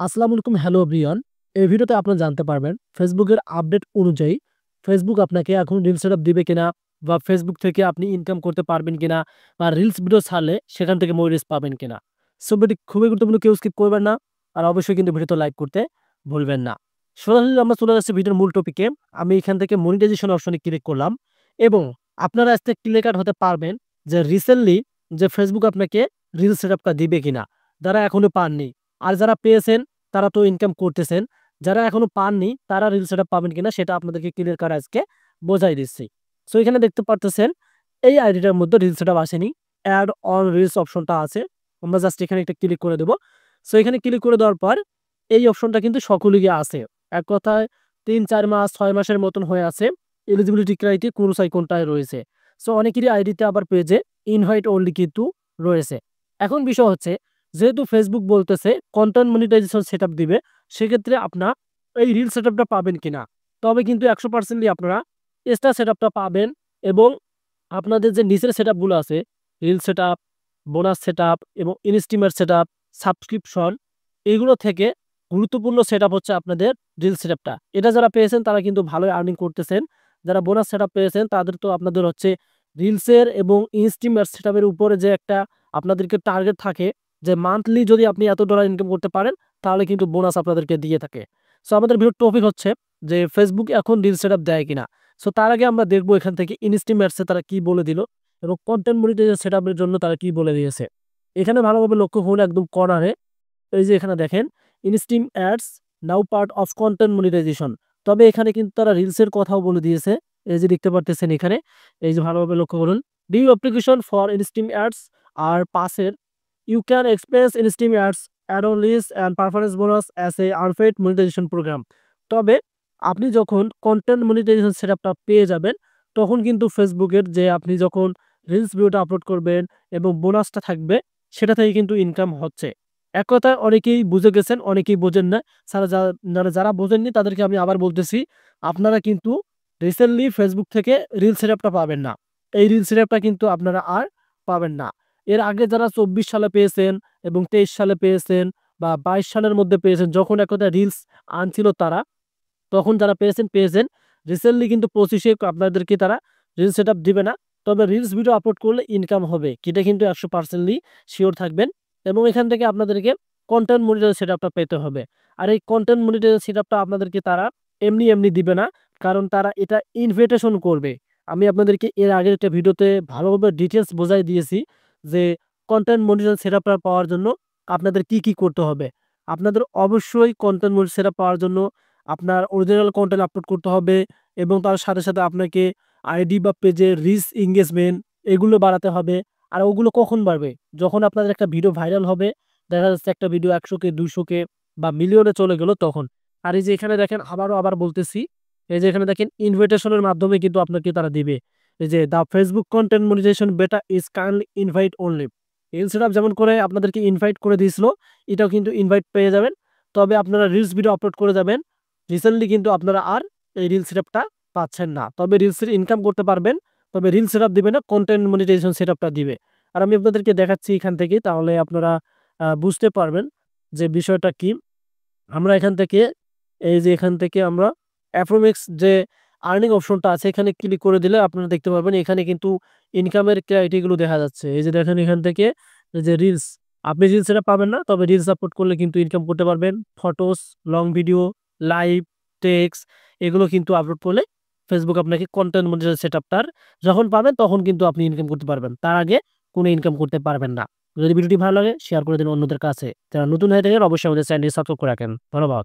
আসসালামু আলাইকুম, hello everyone. এই ভিডিওতে আপনারা জানতে পারবেন ফেসবুকের আপডেট অনুযায়ী ফেসবুক আপনাকে এখন রিলস সেটআপ দিবে কিনা, বা ফেসবুক থেকে আপনি ইনকাম করতে পারবেন কিনা, বা রিলস ভিডিও ছাড়লে সেখান থেকে মনিটাইজ পাবেন কিনা। সো ভিডিও খুবই গুরুত্বপূর্ণ, কেউ স্কিপ করবেন না। আর অবশ্যই কিন্তু ভিডিওতে লাইক করতে ভুলবেন না। সরাসরি আমরা চলে যাচ্ছি ভিডিওর মূল টপিকে। আমি এখান থেকে মনিটাইজেশন অপশনে ক্লিক করলাম এবং আপনারা আজকে ক্লিয়ার হতে পারবেন যে রিসেন্টলি যে ফেসবুক আপনাকে রিলস সেটআপটা দিবে কিনা, যারা এখনো পাননি। আর যারা পেয়েছেন তারা তো ইনকাম করতেছেন। যারা এখনো পাননি তারা রিল সেটআপ পাবেন কিনা সেটা আপনাদেরকে ক্লিয়ার করে আজকে বোঝাই দিচ্ছি। সো এখানে দেখতে পারতেছেন এই আইডিটার মধ্যে রিল সেটআপ আসেনি। অ্যাড অন রিলস অপশনটা আছে। আমরা জাস্ট এখানে একটা ক্লিক করে দেব। সো এখানে ক্লিক করে দেওয়ার পর এই অপশনটা কিন্তু সকলেরই আছে। এক কথায় ৩-৪ মাস ৬ মাসের মতন হয়ে আছে। এলিজিবিলিটি ক্রাইটেরিয়া কোন কোনটায় রয়েছে। সো অনেকেরই আইডিতে আবার পেজে ইনভাইট অনলি কিন্তু রয়েছে। এখন বিষয় হচ্ছে, যেহেতু ফেসবুক বলতেছে কন্টেন্ট মনিটাইজেশন সেটআপ দিবে, সেক্ষেত্রে আপনার এই রিল সেটআপটা পাবেন কিনা। তবে কিন্তু 100% আপনারা এক্সট্রা সেটআপটা পাবেন এবং আপনাদের যে নিচের সেটআপগুলো আছে, রিল সেটআপ, বোনাস সেটআপ এবং ইনস্টিমার সেটআপ, সাবস্ক্রিপশন, এগুলো থেকে গুরুত্বপূর্ণ সেটআপ হচ্ছে আপনাদের রিল সেটআপটা। এটা যারা পেয়েছেন তারা কিন্তু ভালোই আর্নিং করতেছেন। যারা বোনাস সেটআপ পেয়েছেন তাদের তো আপনাদের হচ্ছে রিলসের এবং ইনস্টিমার সেটআপের উপরে যে একটা আপনাদেরকে টার্গেট থাকে, যে মান্থলি যদি আপনি এত ডলার ইনকাম করতে পারেন তাহলে কিন্তু বোনাস আপনাদেরকে দিয়ে থাকে। সো আমাদের ভিডিওর টপিক হচ্ছে যে ফেসবুক এখন রিল সেটআপ দেয় কিনা। সো তার আগে আমরা দেখবো এখান থেকে ইনস্টিমেটসে তারা কি বলে দিল এবং কন্টেন্ট মনিটাইজেশন সেটআপের জন্য তারা কি বলে দিয়েছে। এখানে ভালোভাবে লক্ষ্য করুন, একদম কর্নারে এই যে এখানে দেখেন instream ads now part of content monetization. তবে এখানে কিন্তু তারা রিলসের কথাও বলে দিয়েছে। এই যে দেখতে পারতেছেন এখানে, এই যে ভালোভাবে লক্ষ্য করুন, new application for instream ads আর পাসের you can expense instream ads add on list and performance bonus as a unpaid monetisation program. তবে আপনি যখন কন্টেন্ট মনিটাইজেশন সেটআপটা পেয়ে যাবেন তখন কিন্তু ফেসবুকের যে আপনি যখন রিলস ভিডিওটা আপলোড করবেন এবং বোনাসটা থাকবে সেটা থেকে কিন্তু ইনকাম হচ্ছে। এক কথায় অনেকেই বুঝে গেছেন, অনেকেই বোঝেন না। যারা বোঝেননি তাদেরকে আমি আবার বলতেছি, আপনারা কিন্তু রিসেন্টলি ফেসবুক থেকে রিল সেটআপটা পাবেন না। এই রিল সেটআপটা কিন্তু আপনারা আর পাবেন না। এর আগে যারা ২৪ সালে পেয়েছেন এবং ২৩ সালে পেয়েছেন বা ২২ সালের মধ্যে পেয়েছেন, যখন এক কথায় রিলস আনছিল তারা, তখন যারা পেয়েছেন। রিসেন্টলি কিন্তু ২৫-এ আপনাদেরকে তারা রিলস সেটআপ দিবে না। তবে রিলস ভিডিও আপলোড করলে ইনকাম হবে, এটা কিন্তু ১০০% শিওর থাকবেন। এবং এখান থেকে আপনাদেরকে কন্টেন্ট মনিটাইজেশন সেটআপটা পেতে হবে। আর এই কন্টেন্ট মনিটাইজেশন সেটআপটা আপনাদেরকে তারা এমনি দিবে না, কারণ তারা এটা ইনভিটেশন করবে। আমি আপনাদেরকে এর আগের একটা ভিডিওতে ভালোভাবে ডিটেইলস বোঝাই দিয়েছি যে কন্টেন্ট মনিটাইজেশন সেটআপটা পাওয়ার জন্য আপনাদের কি করতে হবে। আপনাদের অবশ্যই কন্টেন্ট মনিটাইজেশন সেটআপ পাওয়ার জন্য আপনার অরিজিনাল কন্টেন্ট আপলোড করতে হবে এবং তার সাথে আপনাকে আইডি বা পেজের রিচ এনগেজমেন্ট এগুলো বাড়াতে হবে। আর ওগুলো কখন বাড়বে? যখন আপনাদের একটা ভিডিও ভাইরাল হবে, দেখা যাচ্ছে একটা ভিডিও ১০০K ২০০K বা মিলিয়নে চলে গেল তখন। আর এই যে এখানে দেখেন, আবার বলতেছি, এই যে এখানে দেখেন ইনভিটেশনের মাধ্যমে কিন্তু আপনাকে তারা দিবে। এই যে the Facebook content monetization beta is kindly invite only. Instagram যেমন করে আপনাদেরকে ইনভাইট করে দিয়েছিল, এটাও কিন্তু ইনভাইট পেয়ে যাবেন। তবে আপনারা রিলস ভিডিও আপলোড করে যাবেন। রিসেন্টলি কিন্তু আপনারা আর এই রিল সেটআপটা পাচ্ছেন না। তবে রিলসের ইনকাম করতে পারবেন। তবে রিল সেটআপ দিবে না, কন্টেন্ট মনিটাইজেশন সেটআপটা দিবে। আর আমি আপনাদেরকে দেখাচ্ছি এখান থেকে, তাহলে আপনারা বুঝতে পারবেন যে বিষয়টা কি। আমরা এখান থেকে, এই যে এখান থেকে আমরা অ্যাফ্রোমেক্স যে আর্নিং অপশনটা আছে এখানে ক্লিক করে দিলে আপনারা দেখতে পারবেন এখানে কিন্তু ইনকামের ক্রাইটেরিয়াগুলো দেখা যাচ্ছে। এই যে দেখেন এখান থেকে এই যে রিলস, আপনি রিলস এটা পাবেন না, তবে রিলস আপলোড করলে কিন্তু ইনকাম করতে পারবেন। Photos, long video, live, text, এগুলো কিন্তু আপলোড করলে ফেসবুক আপনাকে কন্টেন্ট মনিটাইজেশন সেটআপটার যখন পাবেন তখন কিন্তু আপনি ইনকাম করতে পারবেন। তার আগে কোনো ইনকাম করতে পারবেন না। যদি ভিডিওটি ভালো লাগে শেয়ার করে দিন অন্যদের কাছে। যারা নতুন হয়ে থাকেন অবশ্যই আমাদের চ্যানেলটি সাবস্ক্রাইব করে রাখেন। ধন্যবাদ।